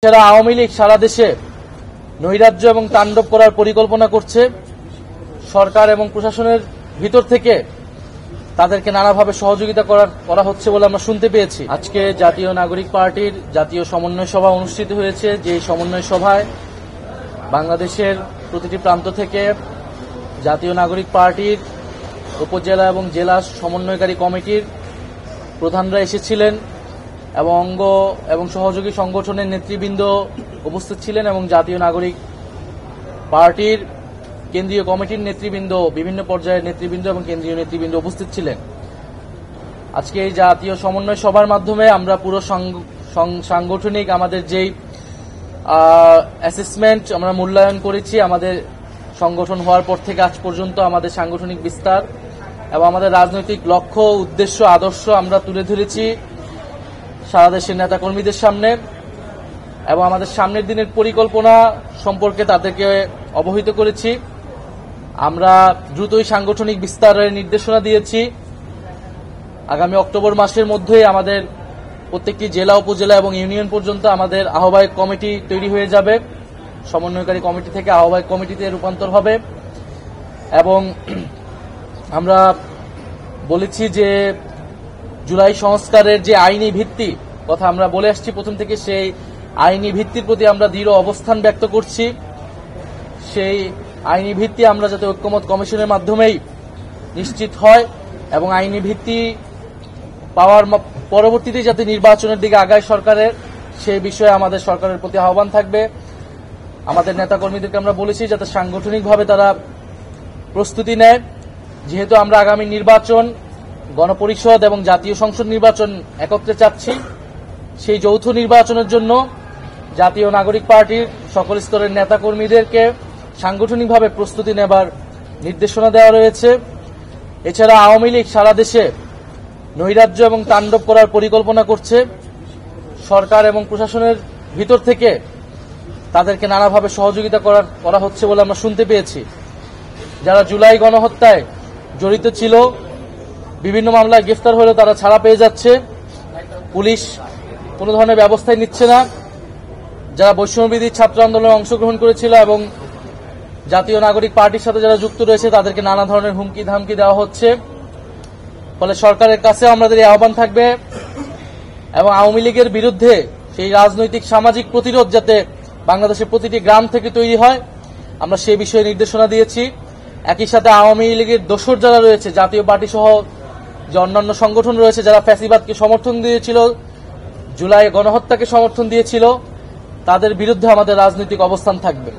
এছাড়া আওয়ামী লীগ সারা দেশে নৈরাজ্য এবং তাণ্ডব করার পরিকল্পনা করছে। সরকার এবং প্রশাসনের ভিতর থেকে তাদেরকে নানাভাবে সহযোগিতা করা হচ্ছে বলে আমরা শুনতে পেয়েছি। আজকে জাতীয় নাগরিক পার্টির জাতীয় সমন্বয় সভা অনুষ্ঠিত হয়েছে। যে সমন্বয় সভায় বাংলাদেশের প্রতিটি প্রান্ত থেকে জাতীয় নাগরিক পার্টির উপজেলা এবং জেলা সমন্বয়কারী কমিটির প্রধানরা এসেছিলেন এবং অঙ্গ এবং সহযোগী সংগঠনের নেতৃবৃন্দ উপস্থিত ছিলেন এবং জাতীয় নাগরিক পার্টির কেন্দ্রীয় কমিটির নেতৃবৃন্দ, বিভিন্ন পর্যায়ের নেতৃবৃন্দ এবং কেন্দ্রীয় নেতৃবৃন্দ উপস্থিত ছিলেন। আজকে এই জাতীয় সমন্বয় সভার মাধ্যমে আমরা পুরো সাংগঠনিক আমাদের যেই অ্যাসেসমেন্ট আমরা মূল্যায়ন করেছি, আমাদের সংগঠন হওয়ার পর থেকে আজ পর্যন্ত আমাদের সাংগঠনিক বিস্তার এবং আমাদের রাজনৈতিক লক্ষ্য, উদ্দেশ্য, আদর্শ আমরা তুলে ধরেছি সারা দেশের নেতাকর্মীদের সামনে এবং আমাদের সামনের দিনের পরিকল্পনা সম্পর্কে তাদেরকে অবহিত করেছি। আমরা দ্রুতই সাংগঠনিক বিস্তারের নির্দেশনা দিয়েছি। আগামী অক্টোবর মাসের মধ্যেই আমাদের প্রত্যেকটি জেলা, উপজেলা এবং ইউনিয়ন পর্যন্ত আমাদের আহ্বায়ক কমিটি তৈরি হয়ে যাবে। সমন্বয়কারী কমিটি থেকে আহ্বায়ক কমিটিতে রূপান্তর হবে এবং আমরা বলেছি যে জুলাই সংস্কারের যে আইনি ভিত্তি কথা আমরা বলে আসছি প্রথম থেকে, সেই আইনি ভিত্তির প্রতি আমরা দৃঢ় অবস্থান ব্যক্ত করছি। সেই আইনি ভিত্তি আমরা যাতে ঐক্যমত কমিশনের মাধ্যমেই নিশ্চিত হয় এবং আইনি ভিত্তি পাওয়ার পরবর্তীতে যাতে নির্বাচনের দিকে আগায় সরকারের, সেই বিষয়ে আমাদের সরকারের প্রতি আহ্বান থাকবে। আমাদের নেতাকর্মীদেরকে আমরা বলেছি যাতে সাংগঠনিকভাবে তারা প্রস্তুতি নেয়, যেহেতু আমরা আগামী নির্বাচন, গণপরিষদ এবং জাতীয় সংসদ নির্বাচন একত্রে চাচ্ছি। সেই যৌথ নির্বাচনের জন্য জাতীয় নাগরিক পার্টির সকল স্তরের নেতাকর্মীদেরকে সাংগঠনিকভাবে প্রস্তুতি নেবার নির্দেশনা দেওয়া রয়েছে। এছাড়া আওয়ামী লীগ সারা দেশে নৈরাজ্য এবং তাণ্ডব করার পরিকল্পনা করছে। সরকার এবং প্রশাসনের ভিতর থেকে তাদেরকে নানাভাবে সহযোগিতা করা হচ্ছে বলে আমরা শুনতে পেয়েছি। যারা জুলাই গণহত্যায় জড়িত ছিল, বিভিন্ন মামলায় গ্রেফতার হলেও তারা ছাড়া পেয়ে যাচ্ছে, পুলিশ কোনো ধরনের ব্যবস্থাই নিচ্ছে না। যারা বৈষম্যবিরোধী ছাত্র আন্দোলনে অংশগ্রহণ করেছিল এবং জাতীয় নাগরিক পার্টির সাথে যারা যুক্ত রয়েছে তাদেরকে নানা ধরনের হুমকি ধামকি দেওয়া হচ্ছে। ফলে সরকারের কাছে আমাদের এই আহ্বান থাকবে এবং আওয়ামী লীগের বিরুদ্ধে সেই রাজনৈতিক সামাজিক প্রতিরোধ যাতে বাংলাদেশের প্রতিটি গ্রাম থেকে তৈরি হয়, আমরা সেই বিষয়ে নির্দেশনা দিয়েছি। একই সাথে আওয়ামী লীগের দোসর যারা রয়েছে, জাতীয় পার্টি সহ যে অন্যান্য সংগঠন রয়েছে যারা ফ্যাসিবাদকে সমর্থন দিয়েছিল, জুলাই গণহত্যাকে সমর্থন দিয়েছিল, তাদের বিরুদ্ধে আমাদের রাজনৈতিক অবস্থান থাকবে।